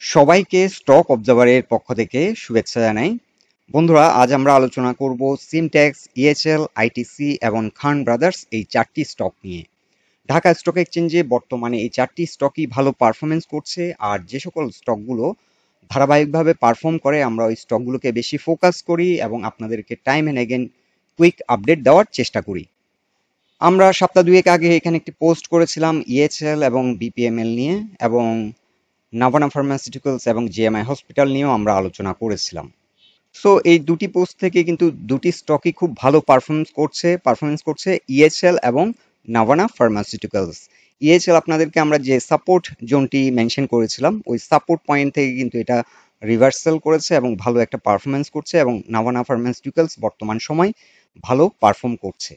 সবাইকে স্টক অবজারভারের পক্ষ থেকে শুভেচ্ছা জানাই। বন্ধুরা, আজ আমরা আলোচনা করব সিমটেক্স, ইএচএল, আইটিসি এবং খান ব্রাদার্স এই চারটি স্টক নিয়ে। ঢাকা স্টক এক্সচেঞ্জে বর্তমানে এই চারটি স্টকই ভালো পারফরমেন্স করছে, আর যে সকল স্টকগুলো ধারাবাহিকভাবে পারফর্ম করে আমরা ওই স্টকগুলোকে বেশি ফোকাস করি এবং আপনাদেরকে time and again quick update দেওয়ার চেষ্টা করি। আমরা সপ্তাহ দুয়েক আগে এখানে একটি পোস্ট করেছিলাম ইএচএল এবং বিপিএমএল নিয়ে, এবং নাভানা ফার্মাসিউটিক্যালস এবং জিএমআই হসপিটাল নিয়েও আমরা আলোচনা করেছিলাম। সো এই দুটি পোস্ট থেকে কিন্তু দুটি স্টকই খুব ভালো পারফরমেন্স করছে ইএচএল এবং নাভানা ফার্মাসিউটিক্যালস। ইএচএল আপনাদেরকে আমরা যে সাপোর্ট জোনটি মেনশন করেছিলাম ওই সাপোর্ট পয়েন্ট থেকে কিন্তু এটা রিভার্সাল করেছে এবং ভালো একটা পারফরমেন্স করছে, এবং নাভানা ফার্মাসিউটিক্যালস বর্তমান সময় ভালো পারফর্ম করছে।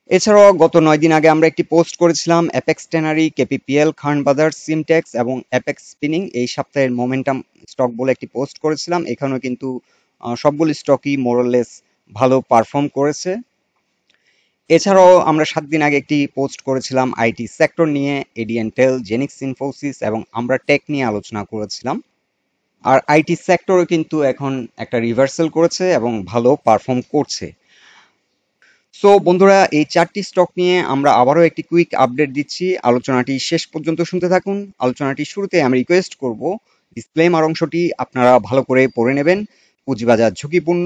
এছাড়াও গত 9 দিন আগে আমরা একটি পোস্ট করেছিলাম অ্যাপেক্স ট্যানারি, কেপিপিএল, খান ব্রাদার্স, সিমটেক্স এবং অ্যাপেক্স স্পিনিং এই সপ্তাহের মোমেন্টাম স্টক বলে একটি পোস্ট করেছিলাম। এখানেও কিন্তু সবগুলি স্টকই মোরলেস ভালো পারফর্ম করেছে। এছাড়াও আমরা 7 দিন আগে একটি পোস্ট করেছিলাম আইটি সেক্টর নিয়ে, এডিএনটেল, জেনিক্স ইনফোসিস এবং আমরা টেক নিয়ে আলোচনা করেছিলাম। আর আইটি সেক্টরও কিন্তু এখন একটা রিভার্সাল করেছে এবং ভালো পারফর্ম করছে। সো বন্ধুরা, এই চারটি স্টক নিয়ে আমরা আবারও একটি কুইক আপডেট দিচ্ছি। আলোচনাটি শেষ পর্যন্ত শুনতে থাকুন। আলোচনাটি শুরুতে আমি রিকোয়েস্ট করব ডিসক্লেমার অংশটি আপনারা ভালো করে পড়ে নেবেন। পুঁজিবাজার ঝুঁকিপূর্ণ।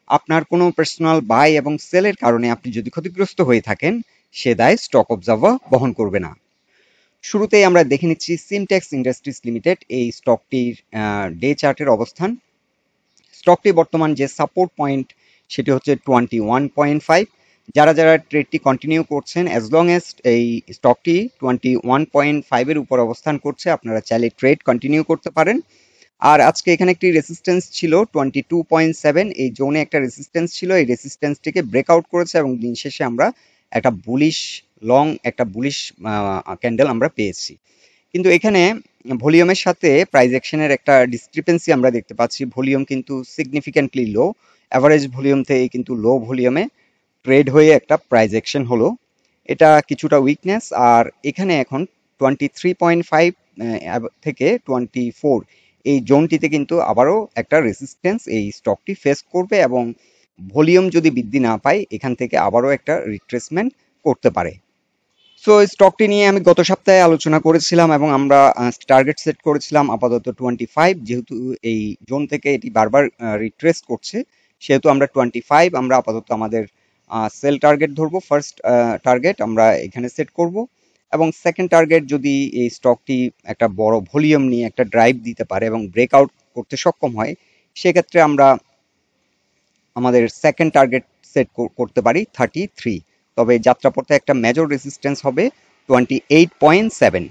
আপনার কোনো পার্সোনাল বাই এবং সেলের কারণে আপনি যদি ক্ষতিগ্রস্ত হয়ে থাকেন, সে দায় স্টক অবজার্ভার বহন করবে না। শুরুতেই আমরা দেখে নিচ্ছি সিমটেক্স ইন্ডাস্ট্রিজ লিমিটেড এই স্টকটির ডে চার্টের অবস্থান। স্টকটি বর্তমান যে সাপোর্ট পয়েন্ট সেটি হচ্ছে 21.5। যারা ট্রেডটি কন্টিনিউ করছেন, অ্যাজ লং এজ এই স্টকটি 21.5 এর উপর অবস্থান করছে, আপনারা চাইলে ট্রেড কন্টিনিউ করতে পারেন। আর আজকে এখানে একটি রেসিস্ট্যান্স ছিল 22.7, এই জোনে একটা রেসিস্ট্যান্স ছিল, এই রেসিস্ট্যান্সটিকে ব্রেকআউট করেছে এবং দিন শেষে আমরা একটা বুলিশ ক্যান্ডেল আমরা পেয়েছি। কিন্তু এখানে ভলিউমের সাথে প্রাইস অ্যাকশনের একটা ডিসক্রিপেন্সি আমরা দেখতে পাচ্ছি। ভলিউম কিন্তু সিগনিফিক্যান্টলি লো, অ্যাভারেজ ভলিউম থেকে কিন্তু লো ভলিউমে ট্রেড হয়ে একটা প্রাইস অ্যাকশন হলো, এটা কিছুটা উইকনেস। আর এখানে এখন 23.5 থেকে 24 এই জোনটিতে কিন্তু আবারও একটা রেসিস্ট্যান্স এই স্টকটি ফেস করবে, এবং ভলিউম যদি বৃদ্ধি না পায় এখান থেকে আবারও একটা রিট্রেসমেন্ট করতে পারে। সো স্টকটি নিয়ে আমি গত সপ্তাহে আলোচনা করেছিলাম এবং আমরা টার্গেট সেট করেছিলাম আপাতত 25। যেহেতু এই জোন থেকে এটি বারবার রিট্রেস করছে, সেহেতু আমরা 25 আমরা আপাতত আমাদের সেল টার্গেট ধরবো। ফার্স্ট টার্গেট আমরা এখানে সেট করব, এবং সেকেন্ড টার্গেট যদি এই স্টকটি একটা বড় ভলিউম নিয়ে একটা ড্রাইভ দিতে পারে এবং ব্রেকআউট করতে সক্ষম হয়, সেক্ষেত্রে আমরা আমাদের সেকেন্ড টার্গেট সেট করতে পারি 33। তবে যাত্রাপথে একটা মেজর রেসিস্ট্যান্স হবে 28.7।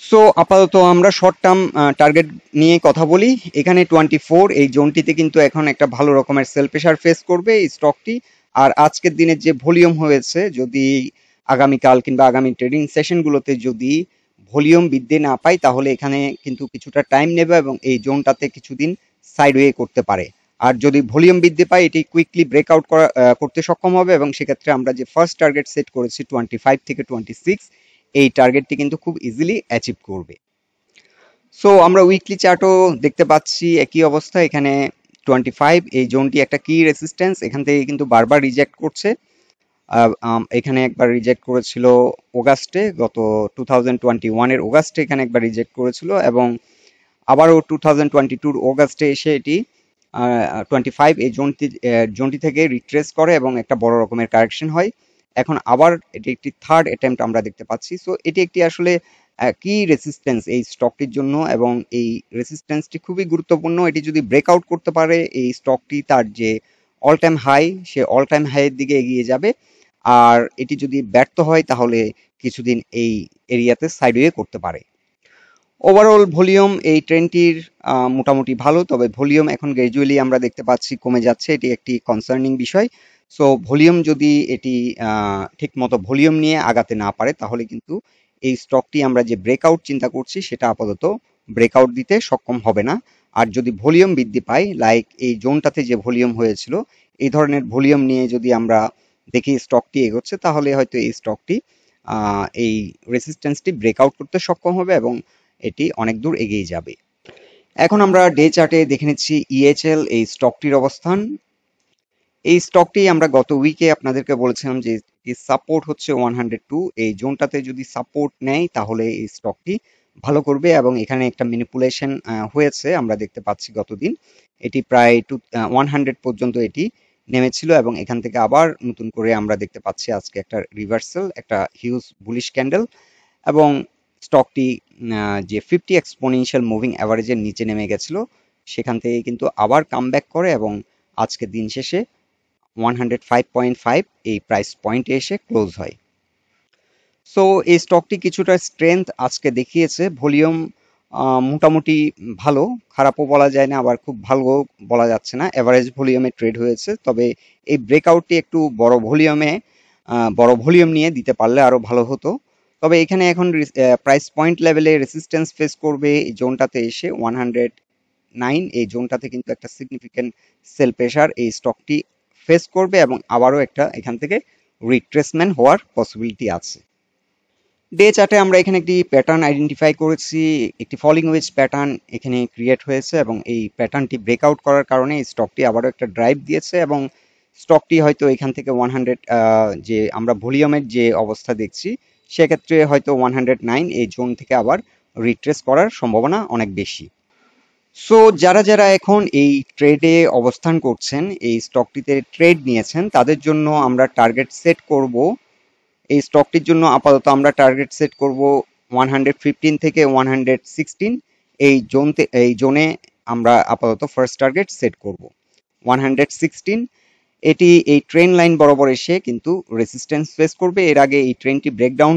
সো আপাতত আমরা শর্ট টার্ম টার্গেট নিয়ে কথা বলি। এখানে 24 এই জোনটিতে কিন্তু এখন একটা ভালো রকমের সেল প্রেশার ফেস করবে এই স্টকটি। আর আজকের দিনের যে ভলিউম হয়েছে, যদি আগামীকাল কিংবা আগামী ট্রেডিং সেশনগুলোতে যদি ভলিউম বৃদ্ধি না পায়, তাহলে এখানে কিন্তু কিছুটা টাইম নেবে এবং এই জোনটাতে কিছুদিন সাইডওয়ে করতে পারে। আর যদি ভলিউম বৃদ্ধি পায়, এটি কুইকলি ব্রেকআউট করতে সক্ষম হবে, এবং সেক্ষেত্রে আমরা যে ফার্স্ট টার্গেট সেট করেছি 25 থেকে 26, এই টার্গেটটি কিন্তু খুব ইজিলি অ্যাচিভ করবে। সো আমরা উইকলি চার্টও দেখতে পাচ্ছি একই অবস্থা। এখানে 25 এই জোনটি একটা কি রেসিস্ট্যান্স, এখান থেকে কিন্তু বারবার রিজেক্ট করছে। এখানে একবার রিজেক্ট করেছিল অগাস্টে, গত 2021 এর অগাস্টে এখানে একবার রিজেক্ট করেছিল, এবং আবারও 2022 অগাস্টে এসে এটি 25 এই জোনটি থেকে রিট্রেস করে এবং একটা বড় রকমের কারেকশন হয়। এখন আবার এটি একটি থার্ড অ্যাটেম্পট আমরা দেখতে পাচ্ছি। সো এটি একটি আসলে কি রেসিস্ট্যান্স এই স্টকটির জন্য, এবং এই রেসিস্ট্যান্সটি খুবই গুরুত্বপূর্ণ। এটি যদি ব্রেকআউট করতে পারে, এই স্টকটি তার যে অল টাইম হাই, সে অল টাইম হাইয়ের দিকে এগিয়ে যাবে। আর এটি যদি ব্যর্থ হয়, তাহলে কিছুদিন এই এরিয়াতে সাইডওয়ে করতে পারে। ওভারঅল ভলিউম এই ট্রেন্ডটির মোটামুটি ভালো, তবে ভলিউম এখন গ্র্যাজুয়ালি আমরা দেখতে পাচ্ছি কমে যাচ্ছে, এটি একটি কনসার্নিং বিষয়। সো ভলিউম যদি এটি ঠিক মতো ভলিউম নিয়ে আগাতে না পারে, তাহলে কিন্তু এই স্টকটি আমরা যে ব্রেকআউট চিন্তা করছি সেটা আপাতত ব্রেকআউট দিতে সক্ষম হবে না। আর যদি ভলিউম বৃদ্ধি পায়, লাইক এই জোনটাতে যে ভলিউম হয়েছিল, এই ধরনের ভলিউম নিয়ে যদি আমরা দেখি স্টকটি এগোচ্ছে, তাহলে হয়তো এই স্টকটি এই রেসিস্ট্যান্সটি ব্রেকআউট করতে সক্ষম হবে এবং এটি অনেক দূর এগিয়ে যাবে। এখন আমরা ডে চার্টে দেখে নিচ্ছি ইএচএল এই স্টকটির অবস্থান। এই স্টকটি আমরা গত উইকে আপনাদেরকে বলেছিলাম যে সাপোর্ট হচ্ছে 102, এই জোনটাতে যদি সাপোর্ট নেয় তাহলে এই স্টকটি ভালো করবে এবং এখানে একটা ম্যানিপুলেশন হয়েছে আমরা দেখতে পাচ্ছি গতদিন। এটি প্রায় 100 পর্যন্ত এটি নেমেছিল এবং এখান থেকে আবার নতুন করে আমরা দেখতে পাচ্ছি আজকে একটা রিভার্সাল, একটা হিউজ বুলিশ ক্যান্ডেল এবং স্টকটি যে 50 এক্সপোনেনশিয়াল মুভিং অ্যাভারেজের নিচে নেমে গেছিল সেখান থেকে কিন্তু আবার কামব্যাক করে এবং আজকে দিন শেষে 105.5 এই প্রাইস পয়েন্টে এসে ক্লোজ হয়। সো এই স্টকটি কিছুটা স্ট্রেংথ আজকে দেখিয়েছে। ভলিউম মোটামুটি ভালো, খারাপও বলা যায় না, আবার খুব ভালো বলা যাচ্ছে না, এভারেজ ভলিউমে ট্রেড হয়েছে। তবে এই ব্রেকআউটটি একটু বড় ভলিউম নিয়ে দিতে পারলে আরো ভালো হতো। তবে এখানে এখন প্রাইস পয়েন্ট লেভেলে রেসিস্ট্যান্স ফেস করবে এই জোনটাতে এসে 109, এই জোনটাতে কিন্তু একটা সিগনিফিক্যান্ট সেল প্রেসার এই স্টকটি ফেস করবে এবং আবারও একটা এখান থেকে রিট্রেসমেন্ট হওয়ার পসিবিলিটি আছে। ডে চার্টে আমরা এখানে একটি প্যাটার্ন আইডেন্টিফাই করেছি, একটি ফলিং ওয়েজ প্যাটার্ন এখানে ক্রিয়েট হয়েছে এবং এই প্যাটার্নটি ব্রেকআউট করার কারণে এই স্টকটি আবারও একটা ড্রাইভ দিয়েছে এবং স্টকটি হয়তো এখান থেকে 100 যে আমরা ভলিউমের যে অবস্থা দেখছি সেক্ষেত্রে হয়তো 109 এই জোন থেকে আবার রিট্রেস করার সম্ভাবনা অনেক বেশি। সো যারা যারা এখন এই ট্রেডে অবস্থান করছেন, এই স্টকটিতে ট্রেড নিয়েছেন, তাদের জন্য আমরা টার্গেট সেট করব। এই স্টকটির জন্য আপাতত আমরা টার্গেট সেট করব 115 থেকে 116, এই জোনে আমরা আপাতত ফার্স্ট টার্গেট সেট করব 116। এটি এই ট্রেন লাইন বরাবর এসে কিন্তু রেসিস্ট্যান্স ফেস করবে। এর আগে এই ট্রেনটি ব্রেকডাউন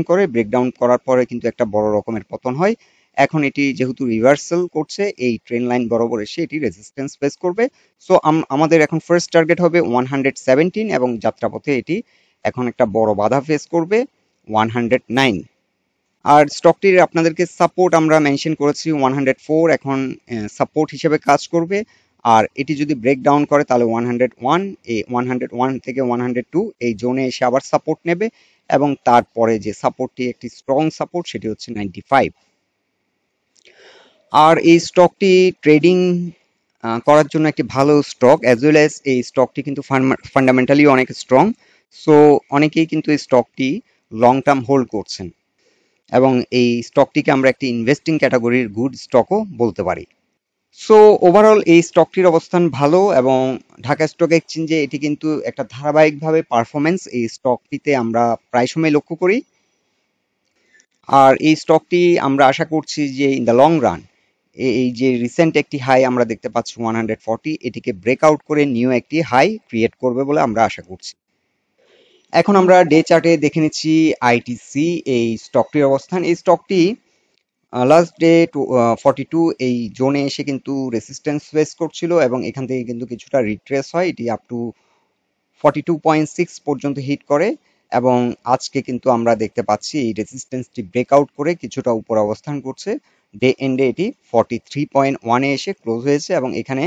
করার পরে কিন্তু একটা বড় রকমের পতন হয়। এখন এটি যেহেতু রিভার্সাল করছে, এই ট্রেন লাইন বরাবর এসে এটি রেসিস্ট্যান্স ফেস করবে। সো আমাদের এখন ফার্স্ট টার্গেট হবে 117 এবং যাত্রাপথে এটি এখন একটা বড় বাধা ফেস করবে 109। আর স্টকটির আপনাদেরকে সাপোর্ট আমরা মেনশন করেছি 104 এখন সাপোর্ট হিসেবে কাজ করবে। আর এটি যদি ব্রেকডাউন করে তাহলে 101, এই 101 থেকে 102 এই জোনে এসে আবার সাপোর্ট নেবে এবং তারপরে যে সাপোর্টটি একটি স্ট্রং সাপোর্ট সেটি হচ্ছে 95। আর এই স্টকটি ট্রেডিং করার জন্য একটি ভালো স্টক, অ্যাজ ওয়েল অ্যাজ এই স্টকটি কিন্তু ফান্ডামেন্টালি অনেক স্ট্রং। সো অনেকেই কিন্তু এই স্টকটি লং টার্ম হোল্ড করছেন এবং এই স্টকটিকে আমরা একটি ইনভেস্টিং ক্যাটাগরির গুড স্টকও বলতে পারি। সো ওভারঅল এই স্টকটির অবস্থান ভালো এবং ঢাকা স্টক এক্সচেঞ্জে এটি কিন্তু একটা ধারাবাহিকভাবে পারফরমেন্স এই স্টকটিতে আমরা প্রায় সময় লক্ষ্য করি। আর এই স্টকটি আমরা আশা করছি যে ইন দ্য লং রান এই যে রিসেন্ট একটি হাই আমরা দেখতে পাচ্ছি 140, এটিকে ব্রেকআউট করে নিউ একটি হাই ক্রিয়েট করবে বলে আমরা আশা করছি। এখন আমরা ডে চার্টে দেখে নিচ্ছি আইটিসি এই স্টকটির অবস্থান। এই স্টকটি লাস্ট ডে 42 এই জোনে এসে কিন্তু রেসিস্ট্যান্স ফেস করছিল এবং এখান থেকে কিন্তু কিছুটা রিট্রেস হয়, এটি আপ টু 42.6 পর্যন্ত হিট করে এবং আজকে কিন্তু আমরা দেখতে পাচ্ছি এই রেসিস্ট্যান্সটি ব্রেকআউট করে কিছুটা উপর অবস্থান করছে। ডে এন্ডে এটি 43.1 এ এসে ক্লোজ হয়েছে এবং এখানে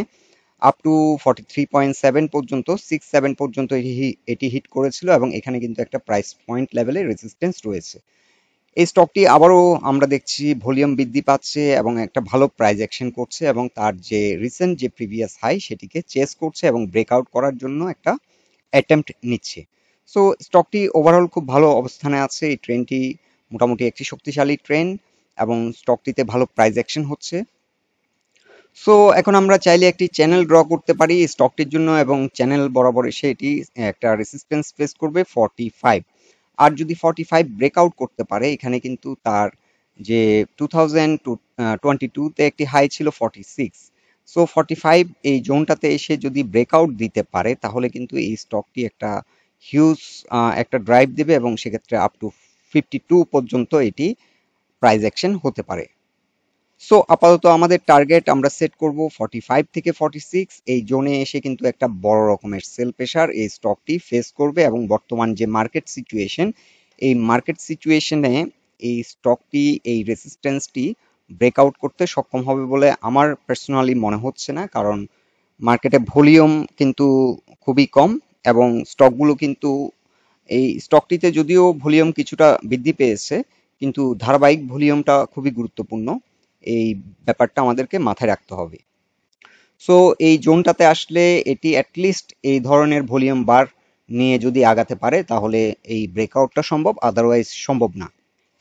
আপ টু 43.7 পর্যন্ত 67 পর্যন্ত এটি হিট করেছিল এবং এখানে কিন্তু একটা প্রাইস পয়েন্ট লেভেলে রেসিস্ট্যান্স রয়েছে। এই স্টকটি আবারও আমরা দেখছি ভলিউম বৃদ্ধি পাচ্ছে এবং একটা ভালো প্রাইস অ্যাকশন করছে এবং তার যে রিসেন্ট যে প্রিভিয়াস হাই সেটিকে চেস করছে এবং ব্রেকআউট করার জন্য একটা অ্যাটেম্প্ট নিচ্ছে। সো স্টকটি ওভারঅল খুব ভালো অবস্থানে আছে। এই ট্রেনটি মোটামুটি একটি শক্তিশালী ট্রেন এবং স্টকটিতে ভালো প্রাইস অ্যাকশন হচ্ছে। সো এখন আমরা চাইলে একটি চ্যানেল ড্র করতে পারি স্টকটির জন্য এবং চ্যানেল বরাবর এসে এটি একটা রেসিস্ট্যান্স ফেস করবে 45। আর যদি 45 ব্রেকআউট করতে পারে, এখানে কিন্তু তার যে 2022 তে একটি হাই ছিল 46, সো 45 এই জোনটাতে এসে যদি ব্রেকআউট দিতে পারে তাহলে কিন্তু এই স্টকটি একটা হিউজ একটা ড্রাইভ দেবে এবং সেক্ষেত্রে আপ টু 52 পর্যন্ত এটি প্রাইস অ্যাকশন হতে পারে। সো আপাতত আমাদের টার্গেট আমরা সেট করব 45 থেকে 46, এই জোনে এসে কিন্তু একটা বড় রকমের সেল প্রেসার এই স্টকটি ফেস করবে এবং বর্তমান যে মার্কেট সিচুয়েশন, এই মার্কেট সিচুয়েশনে এই স্টকটি এই রেসিস্ট্যান্সটি ব্রেকআউট করতে সক্ষম হবে বলে আমার পার্সোনালি মনে হচ্ছে না, কারণ মার্কেটে ভলিউম কিন্তু খুবই কম এবং স্টকগুলো কিন্তু এই স্টকটিতে যদিও ভলিউম কিছুটা বৃদ্ধি পেয়েছে কিন্তু ধারাবাহিক ভলিউমটা খুবই গুরুত্বপূর্ণ। এই ব্যাপারটা আমাদেরকে মাথায় রাখতে হবে। সো এই জোনটাতে আসলে এটি অ্যাটলিস্ট এই ধরনের ভলিউম বার নিয়ে যদি আগাতে পারে তাহলে এই ব্রেকআউটটা সম্ভব, আদারওয়াইজ সম্ভব না।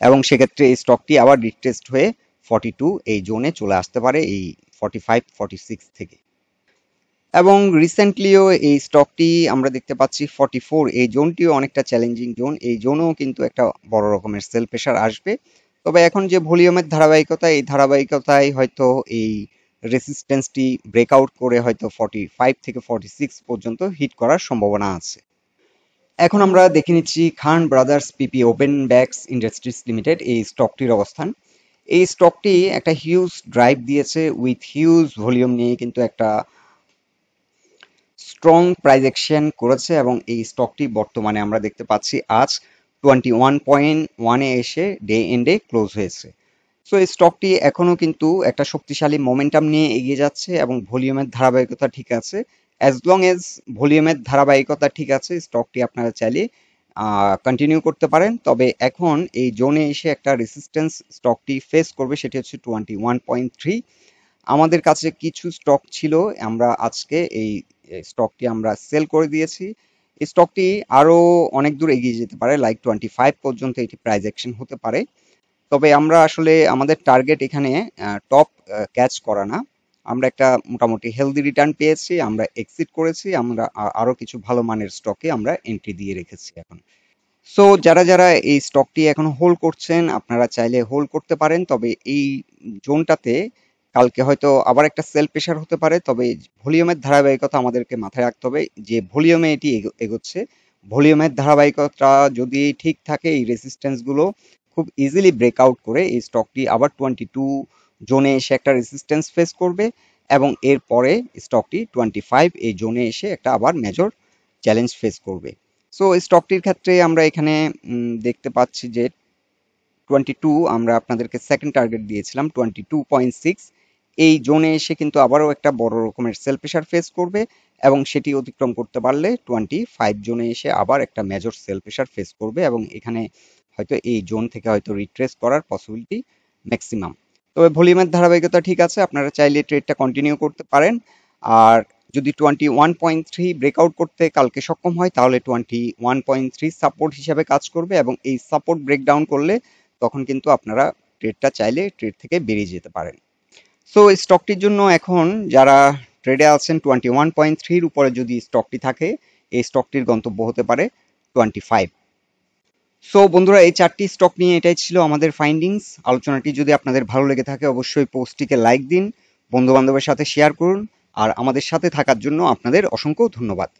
এবং সেক্ষেত্রে এই স্টকটি আবার রিটেস্ট হয়ে 42 এই জোনে চলে আসতে পারে এই 45 46 থেকে। এবং রিসেন্টলিও এই স্টকটি আমরা দেখতে পাচ্ছি 44 এই জোনটিও অনেকটা চ্যালেঞ্জিং জোন, এই জোনও কিন্তু একটা বড় রকমের সেল প্রেশার আসবে। তবে এখন যে ভলিউমের ধারাবাহিকতা, এই ধারাবাহিকতায় হয়তো এই রেসিস্টেন্সটি ব্রেকআউট করে হয়তো 45 থেকে 46 পর্যন্ত হিট করার সম্ভাবনা আছে। এখন আমরা দেখে নিচ্ছি খান ব্রাদার্স পিপি ওপেন ব্যাগস ইন্ডাস্ট্রিজ লিমিটেড এই স্টকটির অবস্থান। এই স্টকটি একটা হিউজ ড্রাইভ দিয়েছে উইথ হিউজ ভলিউম নিয়ে কিন্তু একটা স্ট্রং প্রাইস অ্যাকশন করেছে এবং এই স্টকটি বর্তমানে আমরা দেখতে পাচ্ছি আজ 21.1 এসে ডে এন্ডে ক্লোজ হয়েছে। সো এই স্টকটি এখনো কিন্তু একটা শক্তিশালী মোমেন্টাম নিয়ে এগিয়ে যাচ্ছে এবং ভলিউমের ধারাবাহিকতা ঠিক আছে। অ্যাজ লং এজ ভলিউমের ধারাবাহিকতা ঠিক আছে, স্টকটি আপনারা চাইলে কন্টিনিউ করতে পারেন। তবে এখন এই জোনে এসে একটা রেসিস্টেন্স স্টকটি ফেস করবে, সেটি হচ্ছে 21.3। আমাদের কাছে কিছু স্টক ছিল, আমরা আজকে এই স্টকটি আমরা সেল করে দিয়েছি। এই স্টকটি আরো অনেক দূর এগিয়ে যেতে পারে, লাইক 25 পর্যন্ত এটি প্রাইস অ্যাকশন হতে পারে। তবে আমরা আসলে আমাদের টার্গেট এখানে টপ ক্যাচ করা না, আমরা একটা মোটামুটি হেলদি রিটার্ন পেয়েছি, আমরা এক্সিট করেছি, আমরা আরো কিছু ভালো মানের স্টকে আমরা এন্ট্রি দিয়ে রেখেছি এখন। সো যারা যারা এই স্টকটি এখনো হোল্ড করছেন আপনারা চাইলে হোল্ড করতে পারেন। তবে এই জোনটাতে কালকে হয়তো আবার একটা সেল প্রেশার হতে পারে। তবে ভলিউমের ধারাবাহিকতা আমাদেরকে মাথায় রাখতে হবে, যে ভলিউমে এটি এগোচ্ছে, ভলিউমের ধারাবাহিকতা যদি ঠিক থাকে এই রেসিস্ট্যান্স গুলো খুব ইজিলি ব্রেকআউট করে এই স্টকটি আবার 22 জোনে এসে একটা রেসিস্ট্যান্স ফেস করবে এবং এরপরে স্টকটি 25 এই জোনে এসে একটা আবার মেজর চ্যালেঞ্জ ফেস করবে। সো স্টকটির ক্ষেত্রে আমরা এখানে দেখতে পাচ্ছি যে 22 আমরা আপনাদেরকে সেকেন্ড টার্গেট দিয়েছিলাম 22.6, এই জোনে এসে কিন্তু আবারও একটা বড় রকমের সেল প্রেশার ফেস করবে এবং সেটি অতিক্রম করতে পারলে 25 জোনে এসে আবার একটা মেজর সেল প্রেশার ফেস করবে এবং এখানে হয়তো এই জোন থেকে হয়তো রিট্রেস করার পসিবিলিটি ম্যাক্সিমাম। তবে ভলিউমের ধারাবাহিকতা ঠিক আছে, আপনারা চাইলে ট্রেডটা কন্টিনিউ করতে পারেন। আর যদি 21.3 ব্রেকআউট করতে কালকে সক্ষম হয় তাহলে 21.3 সাপোর্ট হিসাবে কাজ করবে এবং এই সাপোর্ট ব্রেকডাউন করলে তখন কিন্তু আপনারা ট্রেডটা চাইলে ট্রেড থেকে বেরিয়ে যেতে পারেন। সো স্টকটির জন্য এখন যারা ট্রেডে আছেন 21.3 উপরে যদি স্টকটি থাকে, এই স্টকটির গন্তব্য হতে পারে 25। সো বন্ধুরা, এই চারটি স্টক নিয়ে এটাই ছিল আমাদের ফাইন্ডিংস। আলোচনাটি যদি আপনাদের ভালো লেগে থাকে অবশ্যই পোস্টটিকে লাইক দিন, বন্ধু বান্ধবের সাথে শেয়ার করুন আর আমাদের সাথে থাকার জন্য আপনাদের অসংখ্য ধন্যবাদ।